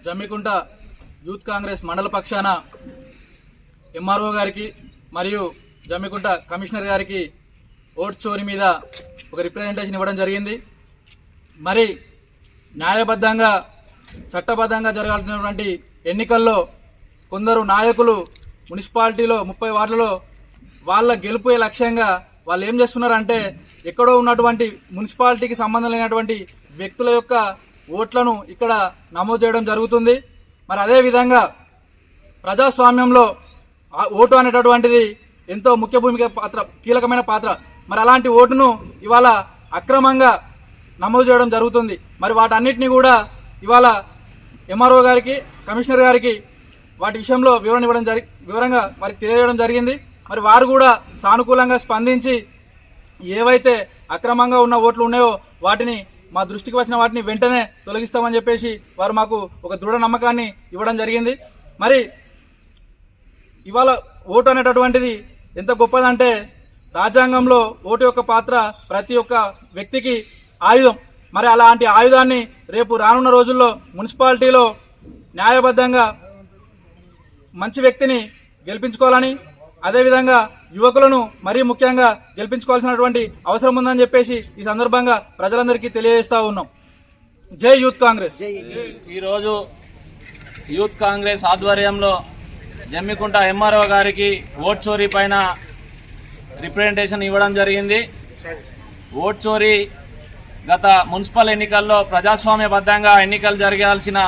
Jammikunta youth Congress మండల పక్షాన MRO గారికి మరియు జమ్మికుంట కమిషనర్ గారికి ఓట్ చోరీ మీద ఒక రిప్రజెంటేషన్ ఇవ్వడం జరిగింది. మరి న్యాయబద్ధంగా చట్టబద్ధంగా జరగాల్సినటువంటి ఎన్నికల్లో కొందరు నాయకులు మున్సిపాలిటీలో 30 వార్డులలో వాళ్ళ గెలుపే లక్ష్యంగా వాళ్ళు ఏం చేస్తున్నారంటే ఎక్కడో ఉన్నటువంటి మున్సిపాలిటీకి సంబంధం లేనటువంటి వ్యక్తుల యొక్క ఓట్లను ఇక్కడ నమోదు చేయడం జరుగుతుంది. మరి అదేవిధంగా ప్రజాస్వామ్యంలో ఓటు అనేటటువంటిది ఎంతో ముఖ్య భూమిక పాత్ర, కీలకమైన పాత్ర. మరి అలాంటి ఓటును ఇవాళ అక్రమంగా నమోదు చేయడం జరుగుతుంది. మరి వాటన్నిటిని కూడా ఇవాళ ఎంఆర్ఓ గారికి, కమిషనర్ గారికి వాటి విషయంలో వివరంగా వారికి తెలియజేయడం జరిగింది. మరి వారు కూడా సానుకూలంగా స్పందించి ఏవైతే అక్రమంగా ఉన్న ఓట్లు ఉన్నాయో వాటిని, మా దృష్టికి వచ్చిన వాటిని వెంటనే తొలగిస్తామని చెప్పేసి వారు మాకు ఒక దృఢ నమ్మకాన్ని ఇవ్వడం జరిగింది. మరి ఇవాళ ఓటు అనేటటువంటిది ఎంత గొప్పదంటే రాజ్యాంగంలో ఓటు యొక్క పాత్ర ప్రతి ఒక్క వ్యక్తికి ఆయుధం. మరి అలాంటి ఆయుధాన్ని రేపు రానున్న రోజుల్లో మున్సిపాలిటీలో న్యాయబద్ధంగా మంచి వ్యక్తిని గెలిపించుకోవాలని, అదేవిధంగా యువకులను మరీ ముఖ్యంగా గెలిపించుకోవాల్సినటువంటి అవసరం ఉందని చెప్పేసి ఈ సందర్భంగా ప్రజలందరికీ తెలియజేస్తా ఉన్నాం. జై యూత్ కాంగ్రెస్. ఈరోజు యూత్ కాంగ్రెస్ ఆధ్వర్యంలో జమ్మికుంట ఎంఆర్ఓ గారికి ఓట్ చోరీ పైన రిప్రజెంటేషన్ ఇవ్వడం జరిగింది. ఓట్ చోరీ గత మున్సిపల్ ఎన్నికల్లో ప్రజాస్వామ్యబద్ధంగా ఎన్నికలు జరగాల్సిన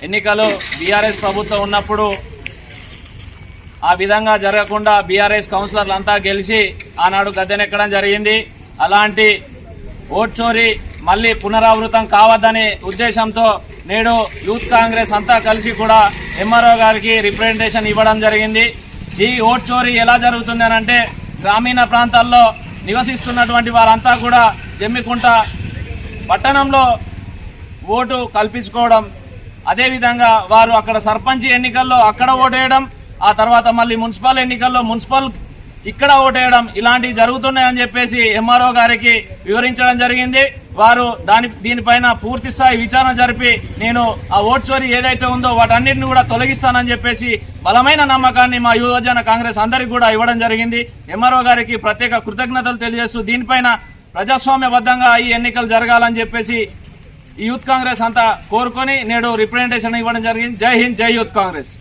ఎన్నికలు బీఆర్ఎస్ ప్రభుత్వం ఉన్నప్పుడు ఆ విధంగా జరగకుండా బీఆర్ఎస్ కౌన్సిలర్లు అంతా గెలిచి ఆనాడు గద్దెనెక్కడం జరిగింది. అలాంటి ఓట్ చోరీ మళ్లీ పునరావృతం కావద్దనే ఉద్దేశంతో నేడు యూత్ కాంగ్రెస్ అంతా కలిసి కూడా ఎంఆర్ఓ గారికి రిప్రజెంటేషన్ ఇవ్వడం జరిగింది. ఈ ఓట్ చోరీ ఎలా జరుగుతుంది అనంటే గ్రామీణ ప్రాంతాల్లో నివసిస్తున్నటువంటి వారంతా కూడా జమ్మికుంట పట్టణంలో ఓటు కల్పించుకోవడం, అదేవిధంగా వారు అక్కడ సర్పంచ్ ఎన్నికల్లో అక్కడ ఓటేయడం, ఆ తర్వాత మళ్ళీ మున్సిపల్ ఎన్నికల్లో మున్సిపల్ ఇక్కడ ఓటేయడం, ఇలాంటివి జరుగుతున్నాయని చెప్పేసి ఎంఆర్ఓ గారికి వివరించడం జరిగింది. వారు దీనిపైన పూర్తి స్థాయి విచారణ జరిపి నేను ఆ ఓట్ చోరీ ఏదైతే ఉందో వాటన్నిటిని కూడా తొలగిస్తానని చెప్పేసి బలమైన నమ్మకాన్ని మా యువజన కాంగ్రెస్ అందరికీ కూడా ఇవ్వడం జరిగింది. ఎంఆర్ఓ గారికి ప్రత్యేక కృతజ్ఞతలు తెలియజేస్తూ దీనిపైన ప్రజాస్వామ్యబద్ధంగా ఈ ఎన్నికలు జరగాలని చెప్పేసి ఈ యూత్ కాంగ్రెస్ అంతా కోరుకొని నేడు రిప్రజెంటేషన్ ఇవ్వడం జరిగింది. జై హింద్, జై యూత్ కాంగ్రెస్.